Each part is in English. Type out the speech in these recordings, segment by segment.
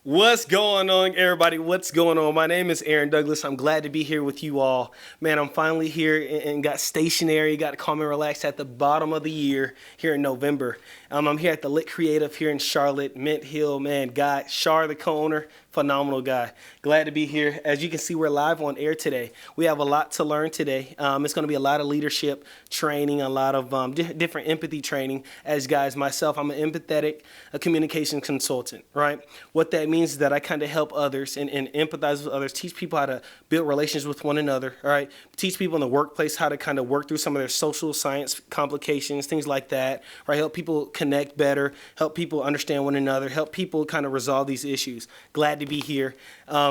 What's going on, everybody? What's going on? My name is Aaron Douglas. I'm glad to be here with you all. Man, I'm finally here and got stationary, got calm and relaxed at the bottom of the year here in November. I'm here at the Lit Creative here in Charlotte, Mint Hill. Man, guy, Shar, the co-owner, phenomenal guy. Glad to be here. As you can see, we're live on air today. We have a lot to learn today. It's going to be a lot of leadership training, a lot of different empathy training. As guys, myself, I'm an empathetic a communication consultant, right? What that means is that I kind of help others and empathize with others, teach people how to build relations with one another, all right? Teach people in the workplace how to kind of work through some of their social science complications, things like that, right? Help people connect better, help people understand one another, help people kind of resolve these issues. Glad to be here,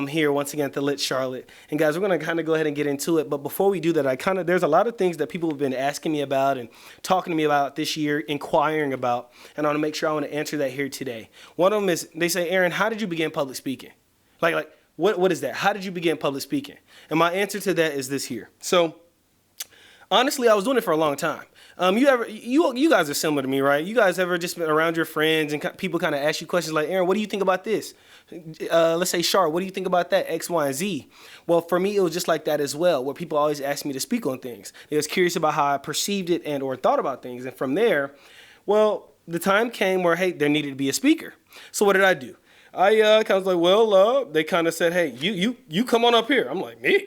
here once again at the Lit Charlotte. And guys, we're going to kind of go ahead and get into it. But before we do that, there's a lot of things that people have been asking me about and talking to me about this year, inquiring about, and I want to make sure I want to answer that here today. One of them is, they say, Aaron, how did you begin public speaking? What is that? How did you begin public speaking? And my answer to that is this here. So, honestly, I was doing it for a long time. You guys are similar to me, right? You guys ever just been around your friends and people kind of ask you questions like, Aaron, what do you think about this? Let's say, Shar, what do you think about that? X, Y, and Z. Well, for me, it was just like that as well, where people always asked me to speak on things. They was curious about how I perceived it and or thought about things. And from there, well, the time came where, hey, there needed to be a speaker. So what did I do? I kind of was like, well, they kind of said, hey, you come on up here. I'm like, me?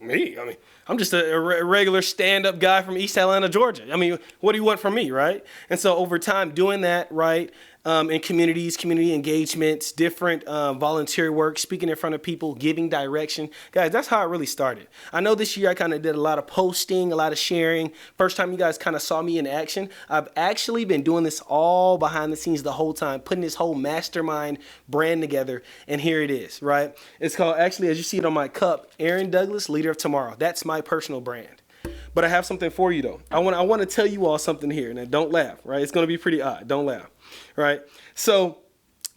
I mean, I'm just a regular stand-up guy from East Atlanta, Georgia. I mean, what do you want from me, right? And so over time, doing that, right, in communities, community engagements, different volunteer work, speaking in front of people, giving direction. Guys, that's how it really started. I know this year I kind of did a lot of posting, a lot of sharing. First time you guys kind of saw me in action. I've actually been doing this all behind the scenes the whole time, putting this whole mastermind brand together, and here it is, right? It's called, actually, as you see it on my cup, Aaron Douglas, Leader of Tomorrow. That's my personal brand. But I have something for you, though. I want to tell you all something here. Now, don't laugh, right? It's going to be pretty odd. Don't laugh, right? So,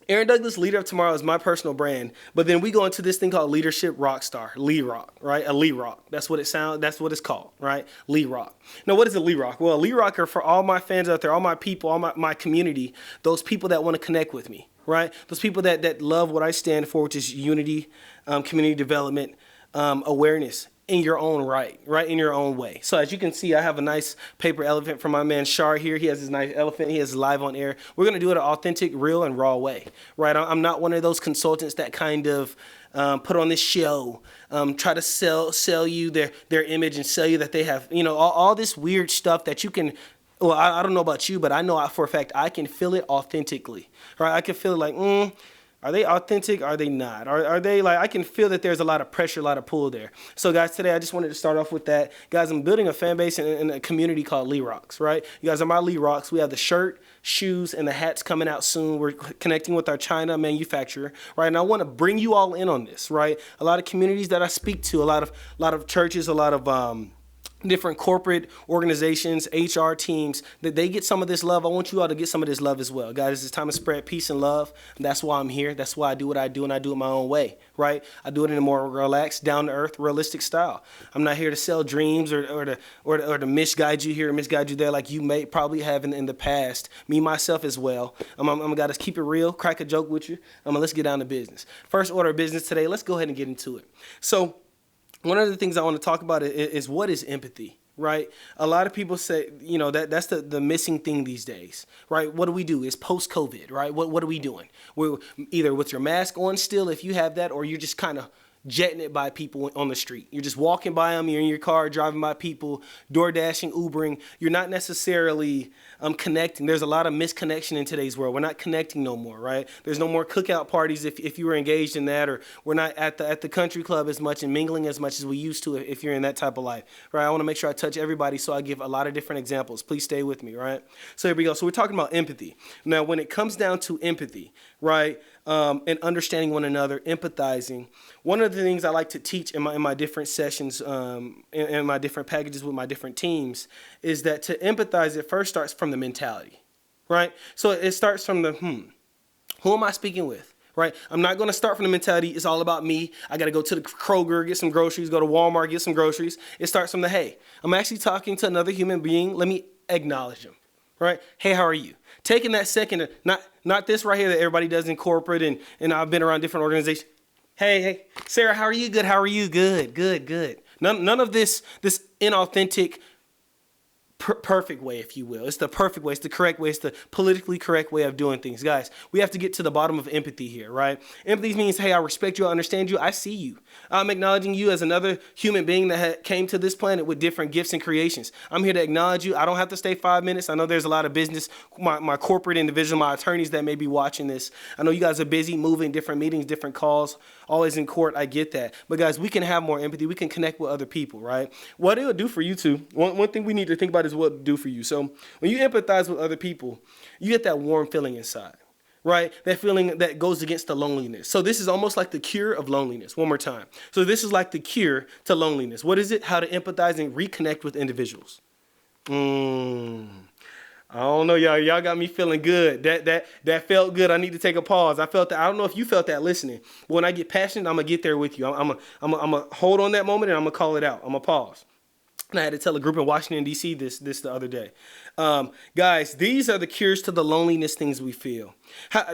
Aaron Douglas, Leader of Tomorrow, is my personal brand. But then we go into this thing called Leadership Rockstar, Lee Rock, right? A Lee Rock. That's what it sounds. That's what it's called, right? Lee Rock. Now, what is a Lee Rock? Well, a Lee Rock are for all my fans out there, all my people, all my community, those people that want to connect with me, right? Those people that love what I stand for, which is unity, community development, awareness. In your own right, in your own way. So as you can see, I have a nice paper elephant from my man Shar here. He has his nice elephant. He has live on air. We're going to do it an authentic, real, and raw way, right? I'm not one of those consultants that kind of put on this show, try to sell you their image and sell you that they have, all this weird stuff that you can. Well, I don't know about you, but I know for a fact I can feel it authentically, right? I can feel it like, are they authentic? Are they not? Are they like, I can feel that there's a lot of pressure, a lot of pull there. So guys, today I just wanted to start off with that. Guys, I'm building a fan base in a community called Lee Rocks, right? You guys are my Lee Rocks. We have the shirt, shoes, and the hats coming out soon. We're connecting with our China manufacturer, right? And I want to bring you all in on this, right? A lot of communities that I speak to, a lot of churches, a lot of different corporate organizations, HR teams, that they get some of this love. I want you all to get some of this love as well. Guys, it's time to spread peace and love. That's why I'm here. That's why I do what I do, and I do it my own way, right? I do it in a more relaxed, down-to-earth, realistic style. I'm not here to sell dreams or to misguide you here or misguide you there like you may probably have in the past. Me, myself as well. I'm got to keep it real, crack a joke with you. Let's get down to business. First order of business today, let's go ahead and get into it. So, one of the things I want to talk about is what is empathy, right? A lot of people say, that's the missing thing these days, right? What do we do? It's post-COVID, right? What are we doing? We're either with your mask on still, if you have that, or you're just kind of jetting it by people on the street. You're just walking by them. You're in your car, driving by people, door dashing, Ubering. You're not necessarily connecting. There's a lot of misconnection in today's world. We're not connecting no more, right? There's no more cookout parties if you were engaged in that, or we're not at the country club as much and mingling as much as we used to if you're in that type of life, right? I want to make sure I touch everybody, so I give a lot of different examples. Please stay with me, right? So here we go. So we're talking about empathy. Now, when it comes down to empathy, right, and understanding one another, empathizing, one of the things I like to teach in my different sessions, in my different packages with my different teams, is that to empathize, it first starts from the mentality, right? So it starts from the, who am I speaking with? Right? I'm not going to start from the mentality, it's all about me. I got to go to the Kroger, get some groceries, go to Walmart, get some groceries. It starts from the, hey, I'm actually talking to another human being. Let me acknowledge him. right? Hey, how are you? Taking that second, not this right here that everybody does in corporate, and I've been around different organizations. Hey, Sarah, how are you? Good. How are you? Good, good, good. None of this inauthentic perfect way, if you will. It's the perfect way. It's the correct way. It's the politically correct way of doing things. Guys, we have to get to the bottom of empathy here, right? Empathy means, hey, I respect you. I understand you. I see you. I'm acknowledging you as another human being that came to this planet with different gifts and creations. I'm here to acknowledge you. I don't have to stay 5 minutes. I know there's a lot of business, my corporate individual, my attorneys that may be watching this. I know you guys are busy moving, different meetings, different calls, always in court. I get that. But guys, we can have more empathy. We can connect with other people, right? What it would do for you too. One thing we need to think about is what it do for you. So when you empathize with other people, you get that warm feeling inside, right? That feeling that goes against the loneliness. So this is almost like the cure of loneliness. One more time. So this is like the cure to loneliness. What is it? How to empathize and reconnect with individuals. I don't know, y'all. Y'all got me feeling good. That felt good. I need to take a pause. I felt that. I don't know if you felt that listening. But when I get passionate, I'm gonna get there with you. I'm gonna hold on that moment and I'm gonna call it out. I'm gonna pause. And I had to tell a group in Washington, D.C. this the other day. Guys, these are the cures to the loneliness things we feel.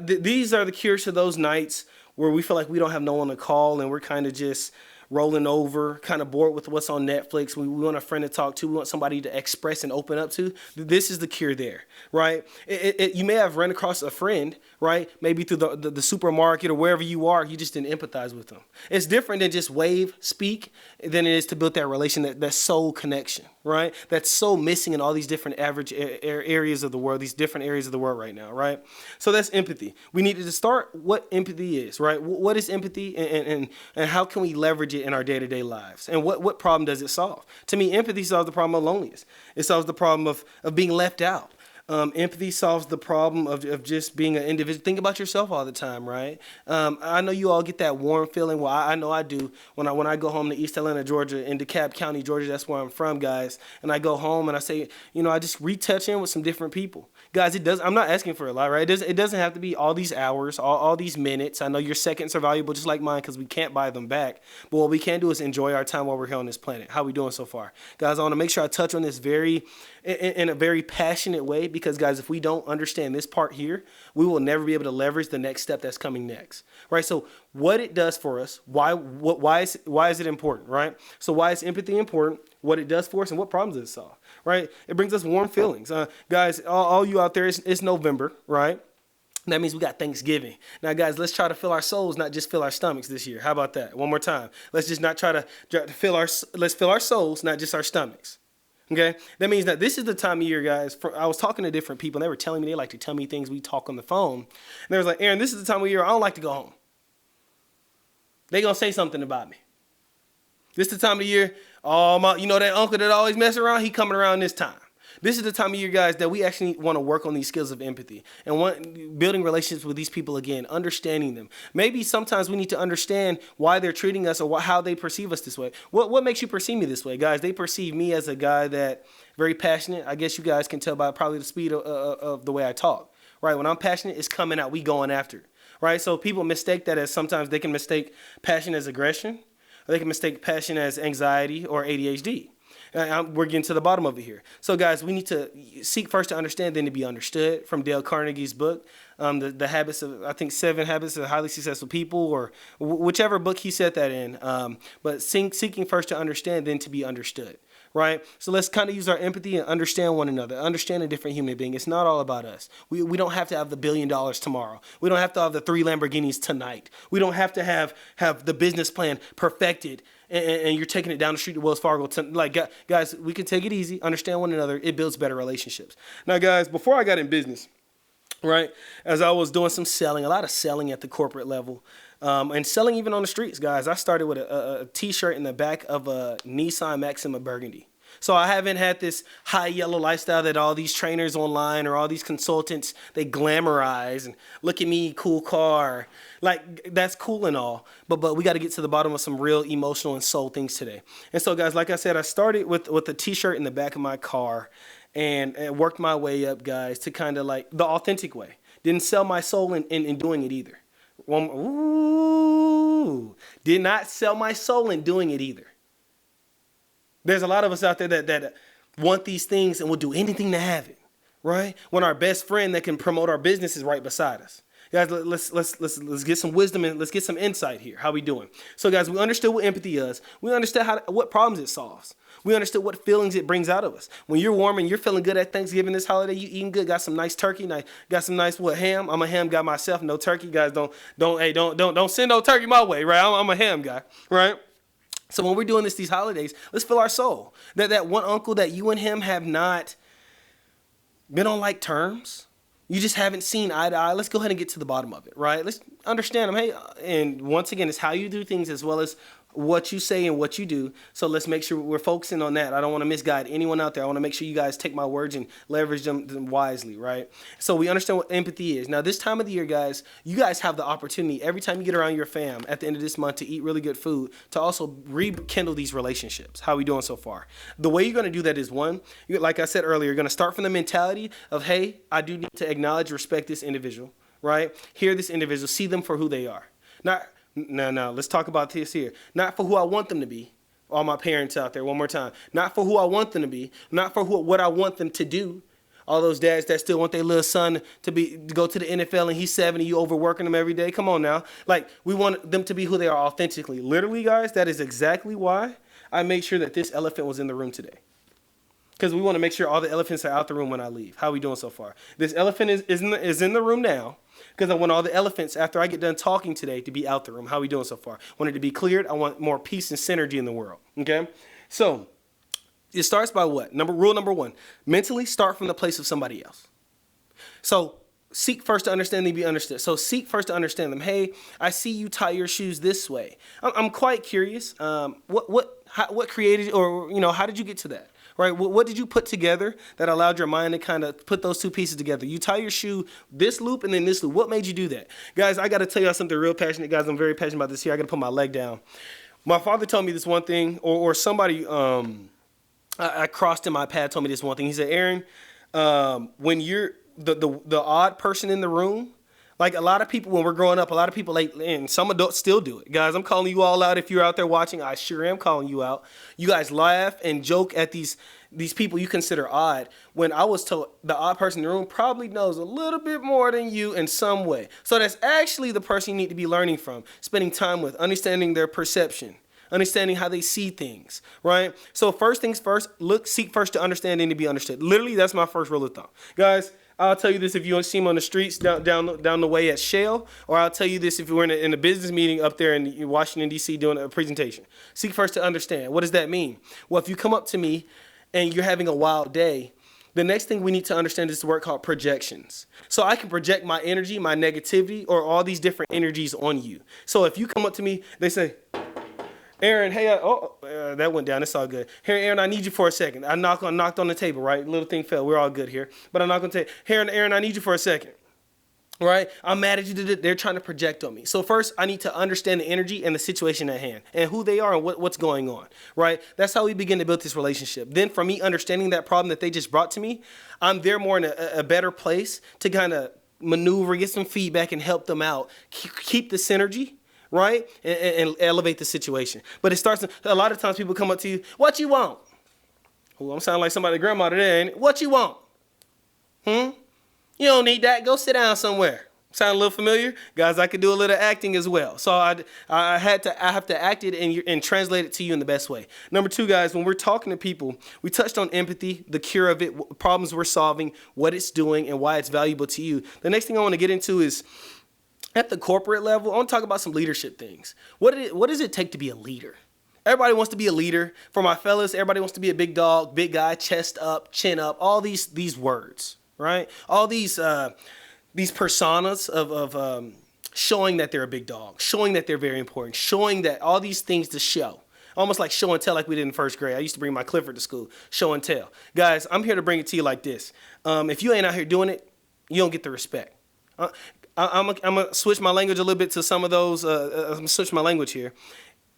These are the cures to those nights where we feel like we don't have no one to call and we're kind of just rolling over, kind of bored with what's on Netflix. We want a friend to talk to. We want somebody to express and open up to. This is the cure there, right? You may have run across a friend, right? Maybe through the supermarket or wherever you are. You just didn't empathize with them. It's different than just wave, speak, than it is to build that relation, that soul connection, right? That's so missing in all these different average areas of the world, these different areas of the world right now, right? So that's empathy. We needed to start what empathy is, right? What is empathy and how can we leverage it in our day-to-day lives? And what problem does it solve? To me, empathy solves the problem of loneliness. It solves the problem of being left out. Empathy solves the problem of just being an individual. Think about yourself all the time, right? I know you all get that warm feeling. Well, I know I do when I go home to East Atlanta, Georgia, in DeKalb County, Georgia. That's where I'm from, guys. And I go home and I say, I just retouch in with some different people. Guys, I'm not asking for a lot, right? It doesn't have to be all these hours, all these minutes. I know your seconds are valuable just like mine because we can't buy them back. But what we can do is enjoy our time while we're here on this planet. How we doing so far? Guys, I want to make sure I touch on this in a very passionate way because, guys, if we don't understand this part here, we will never be able to leverage the next step that's coming next, right? So what it does for us, why is it important, right? So why is empathy important, what it does for us, and what problems does it solve, right? It brings us warm feelings. Guys, all you out there, it's November, right? That means we got Thanksgiving. Now, guys, let's try to fill our souls, not just fill our stomachs this year. How about that? One more time. Let's just not try to let's fill our souls, not just our stomachs. Okay, that means that this is the time of year, guys. I was talking to different people, and they were telling me they like to tell me things. We talk on the phone, and they was like, "Aaron, this is the time of year I don't like to go home. They gonna say something about me. This is the time of year. Oh my, that uncle that always mess around. He coming around this time. This is the time of year, guys, that we actually want to work on these skills of empathy and building relationships with these people again, understanding them. Maybe sometimes we need to understand why they're treating us or how they perceive us this way. What makes you perceive me this way, guys? They perceive me as a guy that very passionate. I guess you guys can tell by probably the speed of the way I talk, right? When I'm passionate, it's coming out. We going after it, right? So people mistake that as sometimes they can mistake passion as aggression, or they can mistake passion as anxiety or ADHD. We're getting to the bottom of it here. So, guys, we need to seek first to understand, then to be understood. From Dale Carnegie's book, the habits of, I think, 7 Habits of Highly Successful People, or whichever book he said that in. But seeking first to understand, then to be understood. Right? So let's kind of use our empathy and understand one another, understand a different human being. It's not all about us. We don't have to have the $1 billion tomorrow. We don't have to have the 3 Lamborghinis tonight. We don't have to have the business plan perfected and you're taking it down the street to Wells Fargo. Guys, we can take it easy, understand one another. It builds better relationships. Now, guys, before I got in business, right, as I was doing some selling, a lot of selling at the corporate level, and selling even on the streets, guys, I started with a T-shirt in the back of a Nissan Maxima Burgundy. So I haven't had this high yellow lifestyle that all these trainers online or all these consultants, they glamorize and look at me, cool car. Like, that's cool and all, but we got to get to the bottom of some real emotional and soul things today. And so, guys, like I said, I started with a T-shirt in the back of my car and worked my way up, guys, to kind of like the authentic way. Didn't sell my soul in doing it either. Did not sell my soul in doing it either. There's a lot of us out there that want these things and will do anything to have it. right? When our best friend that can promote our business is right beside us. Guys, let's get some wisdom and let's get some insight here. How we doing? So, guys, we understood what empathy is. We understood what problems it solves. We understood what feelings it brings out of us. When you're warm and you're feeling good at Thanksgiving this holiday, you eating good, got some nice turkey, got some nice ham. I'm a ham guy myself. No turkey, guys. Don't send no turkey my way, right? I'm a ham guy, right? So when we're doing these holidays, let's fill our soul. That one uncle that you and him have not been on like terms. You just haven't seen eye to eye. Let's go ahead and get to the bottom of it, right? Let's understand them. Hey, and once again, it's how you do things as well as what you say and what you do. So let's make sure we're focusing on that. I don't want to misguide anyone out there. I want to make sure you guys take my words and leverage them wisely, right? So we understand what empathy is. Now, this time of the year, guys, you guys have the opportunity every time you get around your fam at the end of this month to eat really good food, to also rekindle these relationships. How are we doing so far? The way you're going to do that is, one, like I said earlier, you're going to start from the mentality of, hey, I do need to acknowledge, respect this individual, right? Hear this individual, see them for who they are. No, let's talk about this here. Not for who I want them to be. All my parents out there, one more time. Not for who I want them to be. Not for what I want them to do. All those dads that still want their little son to go to the NFL and he's 70, you overworking them every day. Come on now. Like, we want them to be who they are authentically. Literally, guys, that is exactly why I made sure that this elephant was in the room today. Because we want to make sure all the elephants are out the room when I leave. How are we doing so far? This elephant is in the room now. Because I want all the elephants, after I get done talking today, to be out the room. How are we doing so far? I want it to be cleared. I want more peace and synergy in the world. Okay? So, it starts by what? Rule number one. Mentally start from the place of somebody else. So, seek first to understand and be understood. So, seek first to understand them. Hey, I see you tie your shoes this way. I'm quite curious. What created, or, how did you get to that? Right? What did you put together that allowed your mind to kind of put those two pieces together? You tie your shoe this loop and then this loop. What made you do that? Guys, I got to tell y'all something real passionate. Guys, I'm very passionate about this here. I got to put my leg down. My father told me this one thing, or somebody I crossed in my path told me this one thing. He said, Aaron, when you're the odd person in the room, like a lot of people, when we're growing up, a lot of people, and some adults still do it. Guys, I'm calling you all out. If you're out there watching, I sure am calling you out. You guys laugh and joke at these people you consider odd, when I was told the odd person in the room probably knows a little bit more than you in some way. So that's actually the person you need to be learning from, spending time with, understanding their perception, understanding how they see things, right? So first things first, seek first to understand and to be understood. Literally, that's my first rule of thumb. Guys, I'll tell you this if you see me on the streets down the way at Shell, or I'll tell you this if we're in a business meeting up there in Washington, D.C. doing a presentation. Seek first to understand. What does that mean? Well, if you come up to me and you're having a wild day, the next thing we need to understand is this word called projections. So I can project my energy, my negativity, or all these different energies on you. So if you come up to me, they say, Aaron, hey, that went down. It's all good. Hey, Aaron, I need you for a second. I knocked on the table, right? Little thing fell. We're all good here. But I'm not going to tell you, Aaron, I need you for a second. Right? I'm mad at you. They're trying to project on me. So first, I need to understand the energy and the situation at hand and who they are and what's going on. Right? That's how we begin to build this relationship. Then from me understanding that problem that they just brought to me, I'm there more in a better place to kind of maneuver, get some feedback, and help them out. Keep the synergy. Right? And elevate the situation. But it starts, a lot of times people come up to you, what you want? Oh, I'm sounding like somebody's grandma today, ain't it? What you want? You don't need that. Go sit down somewhere. Sound a little familiar? Guys, I could do a little acting as well. So I have to act it and translate it to you in the best way. Number two, guys, when we're talking to people, we touched on empathy, the cure of it, problems we're solving, what it's doing, and why it's valuable to you. The next thing I want to get into is, at the corporate level, I want to talk about some leadership things. What does it take to be a leader? Everybody wants to be a leader. For my fellas, everybody wants to be a big dog, big guy, chest up, chin up, all these words, right? All these personas of showing that they're a big dog, showing that they're very important, showing that all these things to show. Almost like show and tell like we did in first grade. I used to bring my Clifford to school, show and tell. Guys, I'm here to bring it to you like this. If you ain't out here doing it, you don't get the respect. I'm going to switch my language a little bit to some of those. I'm going to switch my language here.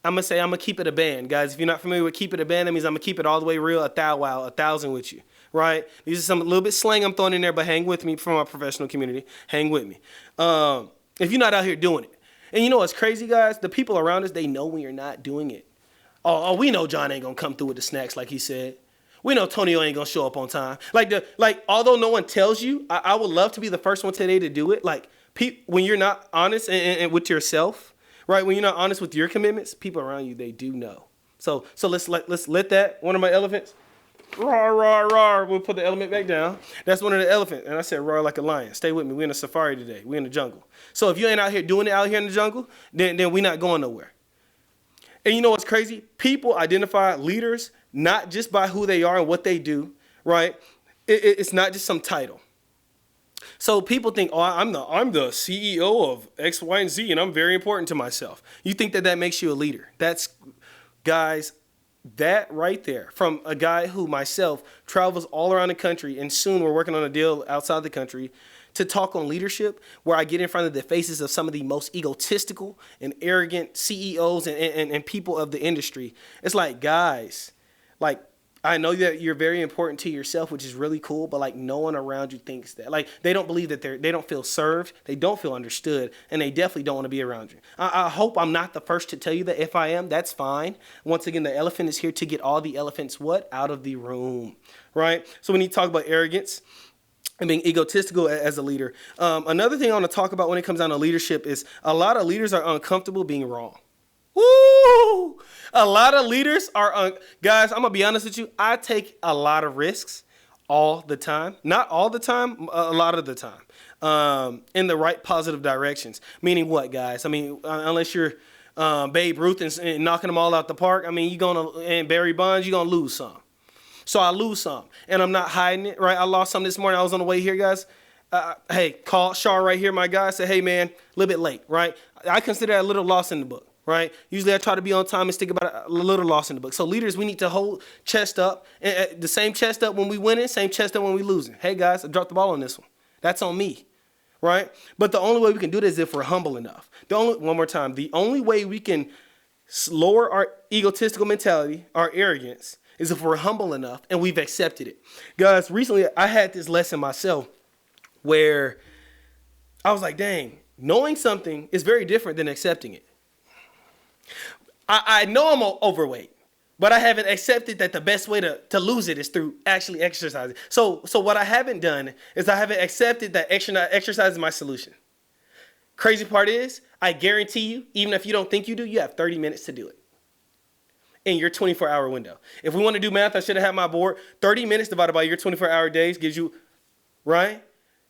I'm going to say I'm going to keep it a band. Guys, if you're not familiar with keep it a band, that means I'm going to keep it all the way real, 1,000 with you, right? These are some little bit slang I'm throwing in there, but hang with me from our professional community. Hang with me. If you're not out here doing it. And you know what's crazy, guys? The people around us, they know when you're not doing it. Oh, we know John ain't going to come through with the snacks like he said. We know Tonio ain't gonna show up on time. Although no one tells you, I would love to be the first one today to do it. Like, when you're not honest and with yourself, right? When you're not honest with your commitments, people around you, they do know. So let's let that, one of my elephants, roar, roar, roar. We'll put the element back down. That's one of the elephants. And I said, roar like a lion. Stay with me. We're in a safari today. We're in the jungle. So if you ain't out here doing it out here in the jungle, then we're not going nowhere. And you know what's crazy? People identify leaders not just by who they are and what they do, right? It's not just some title. So people think, oh, I'm the CEO of X, Y, and Z, and I'm very important to myself. You think that makes you a leader. Guys, that right there, from a guy who myself travels all around the country, and soon we're working on a deal outside the country to talk on leadership, where I get in front of the faces of some of the most egotistical and arrogant CEOs and people of the industry. It's like, guys, like, I know that you're very important to yourself, which is really cool, but like, no one around you thinks that. Like, they don't believe that they don't feel served, they don't feel understood, and they definitely don't want to be around you. I hope I'm not the first to tell you that. If I am, that's fine. Once again, the elephant is here to get all the elephants out of the room, right? So we need to talk about arrogance and being egotistical as a leader. Another thing I want to talk about when it comes down to leadership is a lot of leaders are uncomfortable being wrong. Woo! A lot of leaders are, guys, I'm going to be honest with you. I take a lot of risks all the time. Not all the time, a lot of the time. In the right positive directions. Meaning what, guys? I mean, unless you're Babe Ruth and knocking them all out the park, I mean, and Barry Bonds, you're going to lose some. So I lose some. And I'm not hiding it, right? I lost some this morning. I was on the way here, guys. Hey, call Shar right here, my guy. Say, hey, man, a little bit late, right? I consider that a little loss in the book. Right? Usually I try to be on time and stick about a little loss in the book. So leaders, we need to hold chest up. And the same chest up when we winning, same chest up when we losing. Hey guys, I dropped the ball on this one. That's on me. Right? But the only way we can do this is if we're humble enough. One more time, the only way we can lower our egotistical mentality, our arrogance, is if we're humble enough and we've accepted it. Guys, recently I had this lesson myself where I was like, dang, knowing something is very different than accepting it. I know I'm overweight, but I haven't accepted that the best way to lose it is through actually exercising. So what I haven't done is I haven't accepted that exercise is my solution. Crazy part is, I guarantee you, even if you don't think you do, you have 30 minutes to do it in your 24-hour window. If we want to do math, I should have had my board. 30 minutes divided by your 24-hour days gives you, right?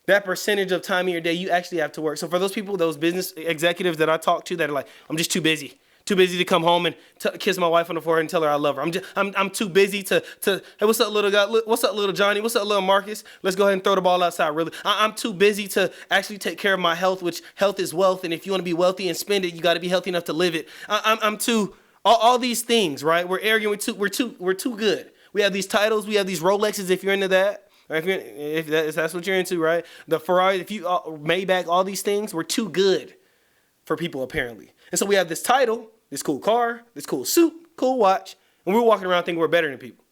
That percentage of time in your day you actually have to work. So for those people, those business executives that I talk to that are like, I'm just too busy to come home and kiss my wife on the forehead and tell her I love her. I'm too busy to hey, what's up, little guy? What's up, little Johnny? What's up, little Marcus? Let's go ahead and throw the ball outside. Really, I'm too busy to actually take care of my health, which health is wealth. And if you want to be wealthy and spend it, you got to be healthy enough to live it. I'm too all these things, right? We're arrogant. We're too good. We have these titles. We have these Rolexes. If you're into that. If that's what you're into, right? The Ferrari, if you Maybach, all these things, we're too good for people apparently. And so we have this title, this cool car, this cool suit, cool watch, and we're walking around thinking we're better than people.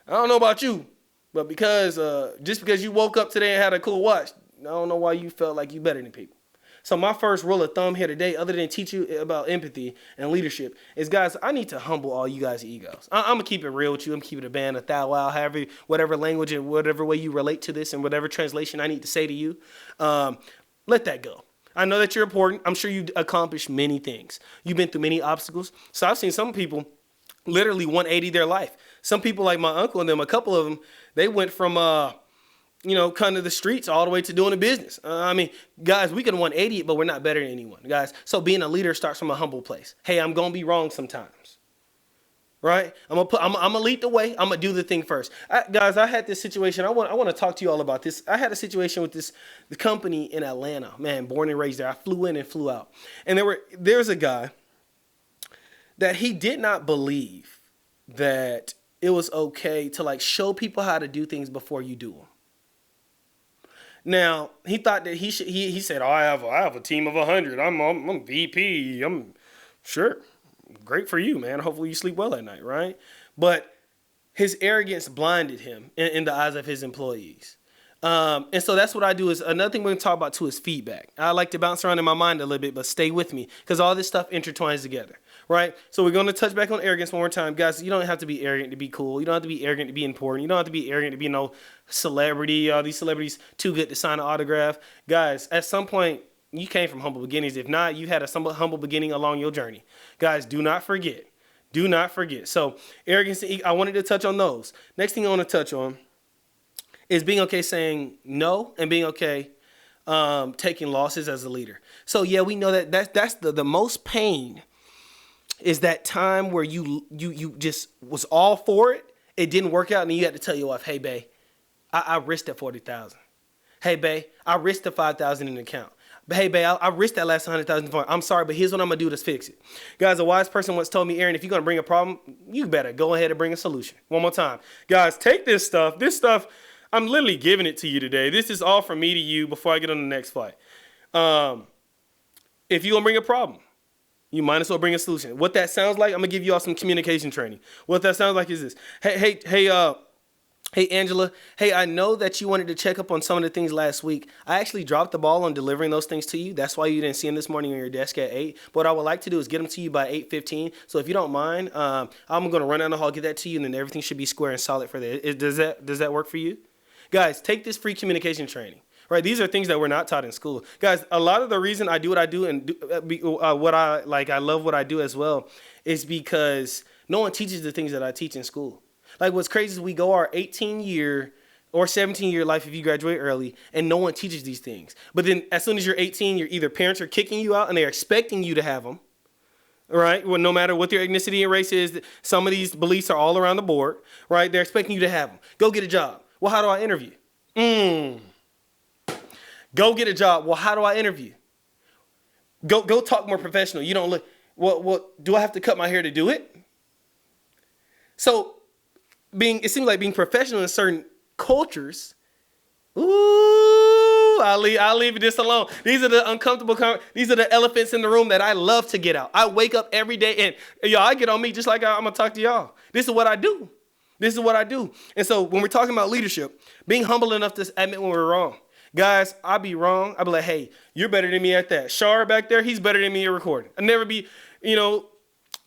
I don't know about you, but just because you woke up today and had a cool watch, I don't know why you felt like you better than people. So my first rule of thumb here today, other than teach you about empathy and leadership, is, guys, I need to humble all you guys' egos. I'm going to keep it real with you. I'm keeping it a band, a thou, wow, however, whatever language and whatever way you relate to this and whatever translation I need to say to you. Let that go. I know that you're important. I'm sure you've accomplished many things. You've been through many obstacles. So I've seen some people literally 180 their life. Some people like my uncle and them, a couple of them, they went from kind of the streets all the way to doing a business. I mean, guys, we can 180 it, but we're not better than anyone, guys. So being a leader starts from a humble place. Hey, I'm going to be wrong sometimes. Right? I'm gonna lead the way. I'm gonna do the thing first. Guys, I had this situation. I want to talk to you all about this. I had a situation with the company in Atlanta. Man, born and raised there. I flew in and flew out. And there's a guy that he did not believe that it was okay to like show people how to do things before you do them. Now, he thought that he said, "Oh, I have a team of 100. I'm VP. I'm sure." Great for you, man. Hopefully you sleep well at night, right? But his arrogance blinded him in the eyes of his employees. And so that's what I do. Is another thing we're gonna talk about too is feedback. I like to bounce around in my mind a little bit, but stay with me because all this stuff intertwines together, right? So we're gonna touch back on arrogance one more time, guys. You don't have to be arrogant to be cool. You don't have to be arrogant to be important. You don't have to be arrogant to be no celebrity. All these celebrities too good to sign an autograph, guys. At some point, you came from humble beginnings. If not, you had a somewhat humble beginning along your journey, guys. Do not forget. Do not forget. So arrogance. I wanted to touch on those. Next thing I want to touch on is being okay saying no and being okay taking losses as a leader. So yeah, we know that's the most pain is that time where you just was all for it. It didn't work out and you had to tell your wife, hey, babe, I risked that 40,000. Hey, babe, I risked the 5,000 in the account. But hey, babe, I risked that last 100,000. I'm sorry, but here's what I'm gonna do to fix it. Guys, a wise person once told me, Aaron, if you're gonna bring a problem, you better go ahead and bring a solution. One more time, guys, take this stuff. This stuff, I'm literally giving it to you today. This is all from me to you before I get on the next flight. If you're gonna bring a problem, you might as well bring a solution. What that sounds like, I'm gonna give you all some communication training. What that sounds like is this. Hey, Angela. Hey, I know that you wanted to check up on some of the things last week. I actually dropped the ball on delivering those things to you. That's why you didn't see them this morning on your desk at 8. But what I would like to do is get them to you by 8:15. So if you don't mind, I'm going to run down the hall, get that to you, and then everything should be square and solid for that. Does that work for you? Guys, take this free communication training. Right, these are things that we're not taught in school, guys. A lot of the reason I do what I do and what I like, I love what I do as well, is because no one teaches the things that I teach in school. Like what's crazy is we go our 18-year or 17-year life if you graduate early, and no one teaches these things. But then as soon as you're 18, you're either parents are kicking you out and they're expecting you to have them. Right, well, no matter what your ethnicity and race is, some of these beliefs are all around the board. Right, they're expecting you to have them. Go get a job. Well, how do I interview? Go get a job. Well, how do I interview? Go talk more professional. You don't look, well, do I have to cut my hair to do it? So it seems like being professional in certain cultures, I'll leave this alone. These are the uncomfortable, these are the elephants in the room that I love to get out. I wake up every day and y'all, I get on me just like I'm going to talk to y'all. This is what I do. This is what I do. And so when we're talking about leadership, being humble enough to admit when we're wrong. Guys, I'll be wrong. I'll be like, hey, you're better than me at that. Shar back there, he's better than me at recording. I'll never be,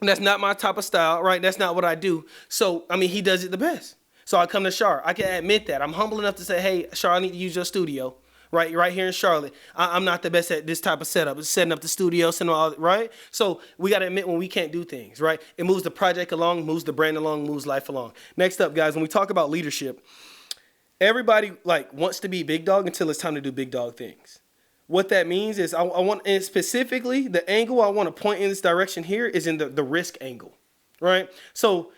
that's not my type of style, right? That's not what I do. So, he does it the best. So I come to Shar. I can admit that. I'm humble enough to say, hey, Shar, I need to use your studio, right here in Charlotte. I'm not the best at this type of setup. It's setting up the studio, right? So we got to admit when we can't do things, right? It moves the project along, moves the brand along, moves life along. Next up, guys, when we talk about leadership, everybody wants to be big dog until it's time to do big dog things. What that means is I want, and specifically the angle I want to point in this direction here is in the risk angle, right? So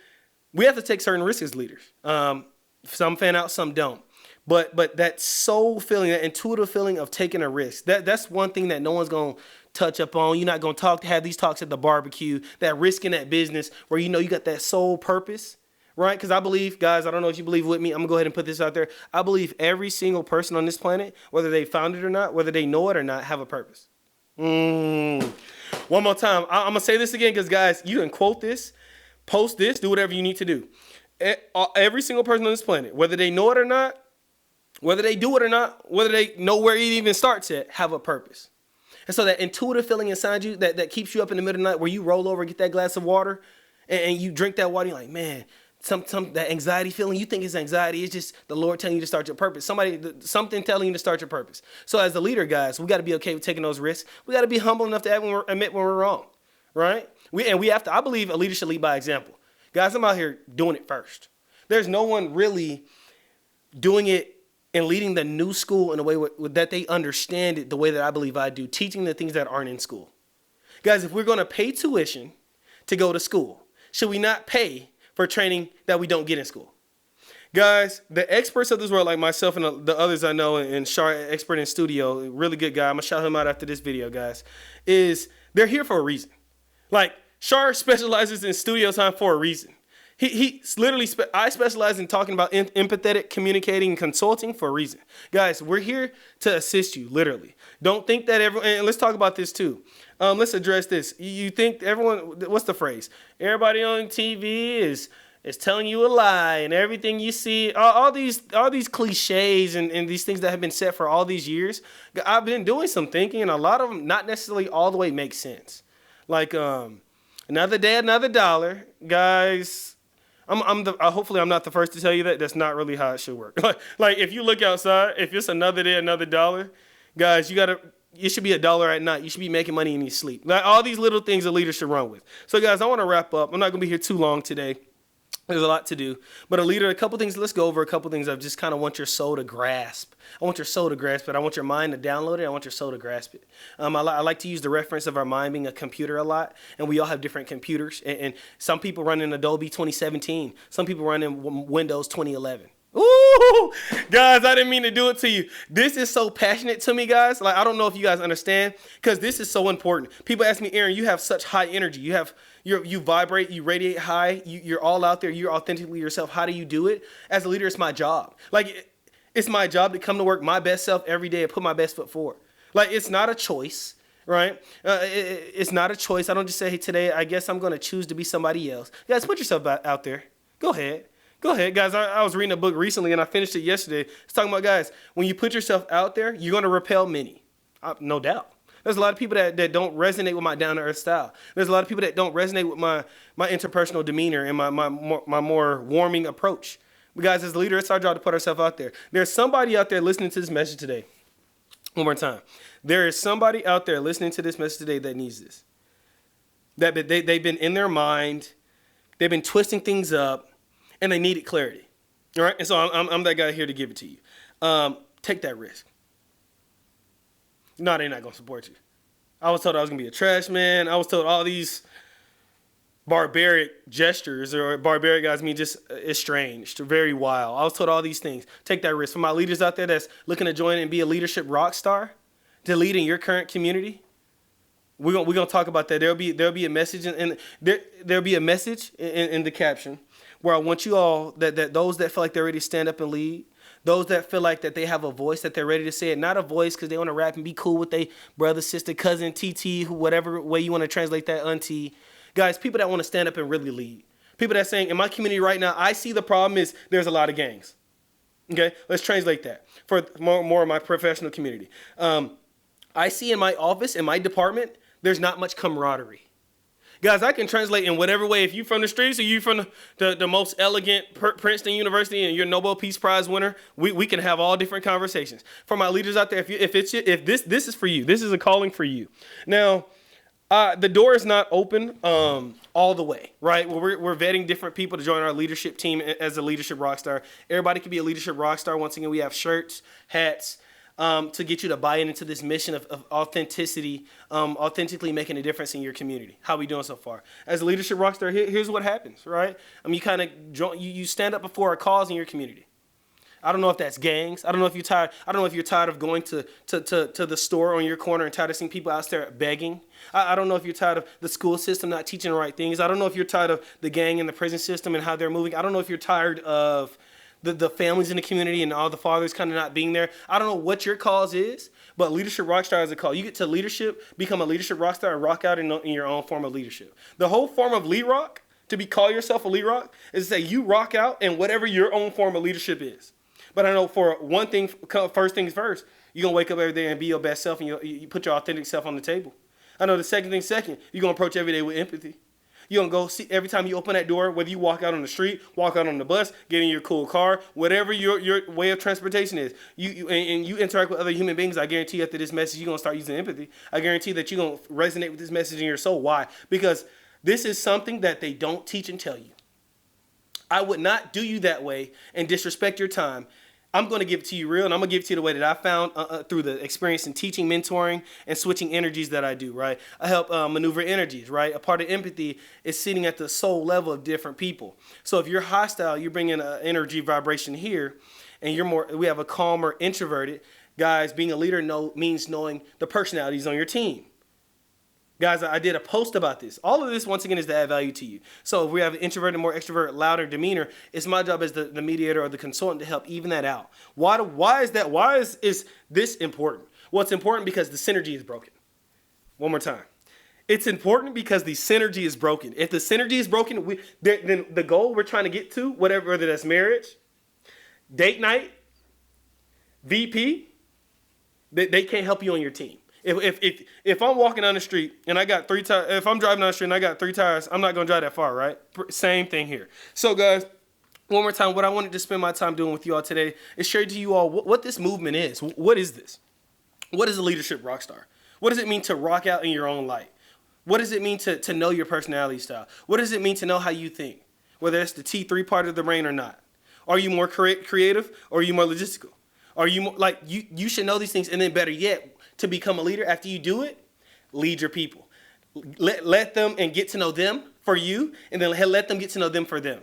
we have to take certain risks as leaders. Some fan out, some don't. But that soul feeling, that intuitive feeling of taking a risk, that's one thing that no one's going to touch up on. You're not going to have these talks at the barbecue, that risk in that business where you got that sole purpose. Right? Because I believe, guys, I don't know if you believe with me. I'm going to go ahead and put this out there. I believe every single person on this planet, whether they found it or not, whether they know it or not, have a purpose. One more time. I'm going to say this again because, guys, you can quote this, post this, do whatever you need to do. Every single person on this planet, whether they know it or not, whether they do it or not, whether they know where it even starts at, have a purpose. And so that intuitive feeling inside you that keeps you up in the middle of the night where you roll over, get that glass of water, and you drink that water, you're like, man, that anxiety feeling, you think it's anxiety, it's just the Lord telling you to start your purpose. Something telling you to start your purpose. So as the leader, guys, we got to be okay with taking those risks. We got to be humble enough to admit when we're wrong, right? We have to, I believe a leader should lead by example. Guys, I'm out here doing it first. There's no one really doing it and leading the new school in a way that they understand it the way that I believe I do, teaching the things that aren't in school. Guys, if we're going to pay tuition to go to school, should we not pay for training that we don't get in school? Guys, the experts of this world, like myself and the others I know, and Shar, expert in studio, really good guy, I'm going to shout him out after this video, guys, they're here for a reason. Like, Shar specializes in studio time for a reason. He literally, I specialize in talking about empathetic communicating and consulting for a reason. Guys, we're here to assist you, literally. Don't think that and let's talk about this too. Let's address this. You think everyone, what's the phrase? Everybody on TV is telling you a lie, and everything you see, all these cliches and these things that have been said for all these years, I've been doing some thinking, and a lot of them not necessarily all the way make sense. Like another day, another dollar, guys. Hopefully I'm not the first to tell you that. That's not really how it should work. Like if you look outside, if it's another day, another dollar, guys, it should be a dollar at night. You should be making money in your sleep. Like all these little things a leader should run with. So guys, I want to wrap up. I'm not gonna be here too long today. There's a lot to do, but a leader, a couple things. Let's go over a couple things. I just kind of want your soul to grasp. I want your soul to grasp it. I want your mind to download it. I want your soul to grasp it. I like to use the reference of our mind being a computer a lot, and we all have different computers. And some people run in Adobe 2017. Some people run in Windows 2011. Ooh, guys, I didn't mean to do it to you. This is so passionate to me, guys. Like, I don't know if you guys understand, because this is so important. People ask me, Aaron, you have such high energy. You vibrate, you radiate high. You're all out there. You're authentically yourself. How do you do it? As a leader, it's my job. Like, it's my job to come to work my best self every day and put my best foot forward. Like, it's not a choice, right? It's not a choice. I don't just say, hey, today, I guess I'm going to choose to be somebody else. Guys, put yourself out there. Go ahead. Go ahead, guys. I was reading a book recently, and I finished it yesterday. It's talking about, guys, when you put yourself out there, you're going to repel many. No doubt. There's a lot of people that don't resonate with my down-to-earth style. There's a lot of people that don't resonate with my interpersonal demeanor and my more warming approach. But guys, as a leader, it's our job to put ourselves out there. There's somebody out there listening to this message today. One more time. There is somebody out there listening to this message today that needs this. That they've been in their mind. They've been twisting things up. And they needed clarity, all right? And so I'm that guy here to give it to you. Take that risk. No, they're not going to support you. I was told I was going to be a trash man. I was told all these barbaric gestures, or barbaric guys mean just estranged, very wild. I was told all these things. Take that risk. For my leaders out there that's looking to join and be a leadership rock star, to lead in your current community, we're gonna talk about that. There'll be a message there'll be a message in the caption, where I want you all, that those that feel like they're ready to stand up and lead, those that feel like that they have a voice, that they're ready to say it, not a voice because they want to rap and be cool with their brother, sister, cousin, TT, whatever way you want to translate that, auntie. Guys, people that want to stand up and really lead. People that saying, in my community right now, I see the problem is there's a lot of gangs. Okay, let's translate that for more of my professional community. I see in my office, in my department, there's not much camaraderie. Guys, I can translate in whatever way. If you're from the streets or you're from the most elegant Princeton University and you're a Nobel Peace Prize winner, we can have all different conversations. For my leaders out there, if this is for you, this is a calling for you. Now, the door is not open all the way, right? Well, we're vetting different people to join our leadership team as a leadership rock star. Everybody can be a leadership rock star. Once again, we have shirts, hats, to get you to buy into this mission of authenticity, authentically making a difference in your community. How we doing so far? As a leadership rockstar, here's what happens, right? You kind of you stand up before a cause in your community. I don't know if that's gangs. I don't know if you're tired. I don't know if you're tired of going to the store on your corner and tired of seeing people out there begging. I don't know if you're tired of the school system not teaching the right things. I don't know if you're tired of the gang and the prison system and how they're moving. I don't know if you're tired of the families in the community and all the fathers kind of not being there. I don't know what your cause is, but Leadership Rockstar is a call. You get to leadership, become a leadership rockstar, and rock out in your own form of leadership. The whole form of lead rock, to call yourself a lead rock, is to say you rock out in whatever your own form of leadership is. But I know for one thing, first things first, you're going to wake up every day and be your best self, and you put your authentic self on the table. I know the second thing second, you're going to approach every day with empathy. You're going to go see every time you open that door, whether you walk out on the street, walk out on the bus, get in your cool car, whatever your way of transportation is, you interact with other human beings. I guarantee after this message, you're going to start using empathy. I guarantee that you're going to resonate with this message in your soul. Why? Because this is something that they don't teach and tell you. I would not do you that way and disrespect your time. I'm going to give it to you real, and I'm going to give it to you the way that I found through the experience in teaching, mentoring, and switching energies that I do, right? I help maneuver energies, right? A part of empathy is sitting at the soul level of different people. So if you're hostile, you bring in an energy vibration here, and we have a calmer, introverted. Guys, being a leader means knowing the personalities on your team. Guys, I did a post about this. All of this, once again, is to add value to you. So if we have an introverted, more extrovert, louder demeanor, it's my job as the mediator or the consultant to help even that out. Why is that? Why is this important? Well, it's important because the synergy is broken. One more time. It's important because the synergy is broken. If the synergy is broken, then the goal we're trying to get to, whether that's marriage, date night, VP, they can't help you on your team. If I'm walking down the street and I got three tires, if I'm driving down the street and I got three tires, I'm not gonna drive that far, right? Same thing here. So guys, one more time, what I wanted to spend my time doing with you all today is share to you all what this movement is. What is this? What is a leadership rock star? What does it mean to rock out in your own light? What does it mean to know your personality style? What does it mean to know how you think? Whether it's the T3 part of the brain or not. Are you more creative or are you more logistical? Are you more, like you should know these things, and then better yet, to become a leader after you do it, lead your people. Let them and get to know them for you, and then let them get to know them for them.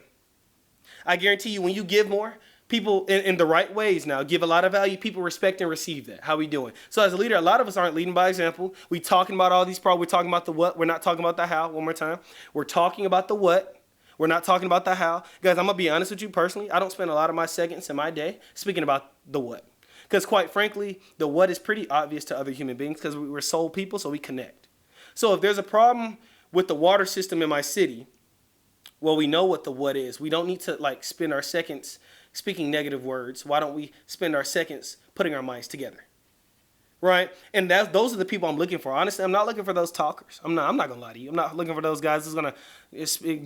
I guarantee you, when you give more, people in the right ways now give a lot of value. People respect and receive that. How we doing? So as a leader, a lot of us aren't leading by example. We talking about all these problems. We're talking about the what. We're not talking about the how. One more time. We're talking about the what. We're not talking about the how. Guys, I'm going to be honest with you personally. I don't spend a lot of my seconds in my day speaking about the what. Because quite frankly, the what is pretty obvious to other human beings because we're soul people, so we connect. So if there's a problem with the water system in my city, well, we know what the what is. We don't need to spend our seconds speaking negative words. Why don't we spend our seconds putting our minds together? Right? And those are the people I'm looking for. Honestly, I'm not looking for those talkers. I'm not gonna lie to you. I'm not looking for those guys who's gonna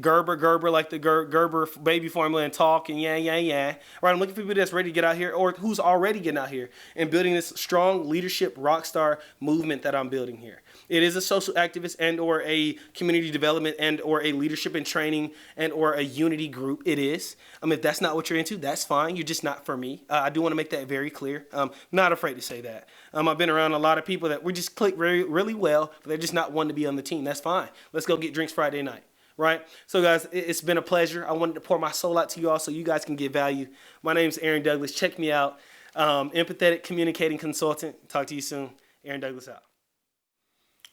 Gerber like the Gerber baby formula and talk and yeah. Right? I'm looking for people that's ready to get out here or who's already getting out here and building this strong leadership rock star movement that I'm building here. It is a social activist and or a community development and or a leadership and training and or a unity group. It is. If that's not what you're into, that's fine. You're just not for me. I do want to make that very clear. Not afraid to say that. I've been around a lot of people that we just click really well, but they're just not one to be on the team. That's fine. Let's go get drinks Friday night. Right? So guys, it's been a pleasure. I wanted to pour my soul out to you all so you guys can get value. My name is Aaron Douglas. Check me out. Empathetic communicating consultant. Talk to you soon. Aaron Douglas out.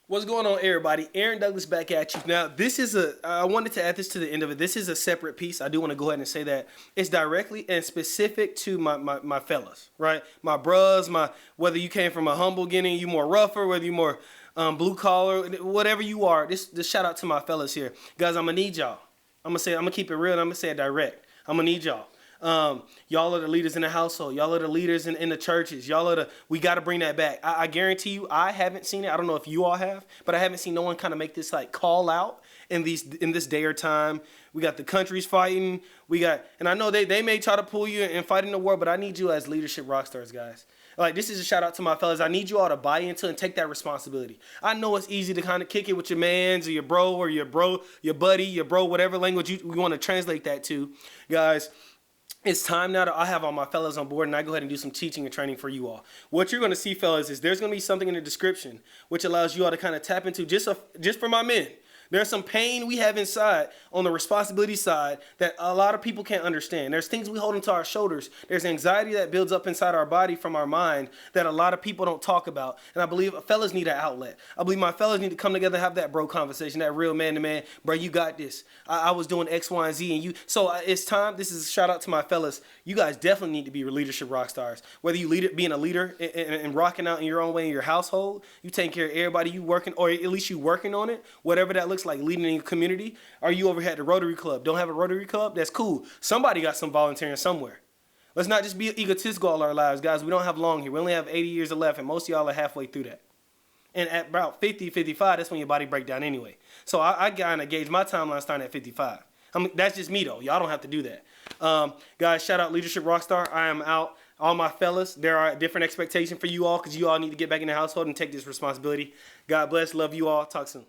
What's going on, everybody? Aaron Douglas back at you. Now, I wanted to add this to the end of it. This is a separate piece. I do want to go ahead and say that. It's directly and specific to my fellas, right? My bros, whether you came from a humble beginning, you more rougher, whether you more blue collar, whatever you are, this shout out to my fellas here. Guys, I'm going to need y'all. I'm going to keep it real and I'm going to say it direct. I'm going to need y'all. Y'all are the leaders in the household. Y'all are the leaders in the churches. We got to bring that back. I guarantee you, I haven't seen it. I don't know if you all have, but I haven't seen no one kind of make this call out in this day or time. We got the countries fighting. And I know they may try to pull you and fight in the war, but I need you as leadership rock stars, guys. This is a shout out to my fellas. I need you all to buy into and take that responsibility. I know it's easy to kind of kick it with your mans or your bro, your buddy, your bro, whatever language we want to translate that to, guys. It's time now that I have all my fellas on board and I go ahead and do some teaching and training for you all. What you're going to see, fellas, is there's going to be something in the description which allows you all to kind of tap into just for my men. There's some pain we have inside on the responsibility side that a lot of people can't understand. There's things we hold into our shoulders. There's anxiety that builds up inside our body from our mind that a lot of people don't talk about. And I believe fellas need an outlet. I believe my fellas need to come together and have that bro conversation, that real man to man. Bro, you got this. I was doing X, Y, and Z, and you. So it's time. This is a shout out to my fellas. You guys definitely need to be leadership rock stars. Whether you being a leader and rocking out in your own way in your household, you taking care of everybody, you working, or at least you working on it, whatever that looks like, leading in your community. Are you over here at the Rotary Club? Don't have a Rotary Club? That's cool. Somebody got some volunteering somewhere. Let's not just be egotistical all our lives, guys. We don't have long here. We only have 80 years left, and most of y'all are halfway through that. And at about 50, 55, that's when your body break down anyway. So I kind of gauge my timeline starting at 55. That's just me, though. Y'all don't have to do that. Guys, shout out Leadership Rockstar. I am out. All my fellas, there are different expectations for you all because you all need to get back in the household and take this responsibility. God bless. Love you all. Talk soon.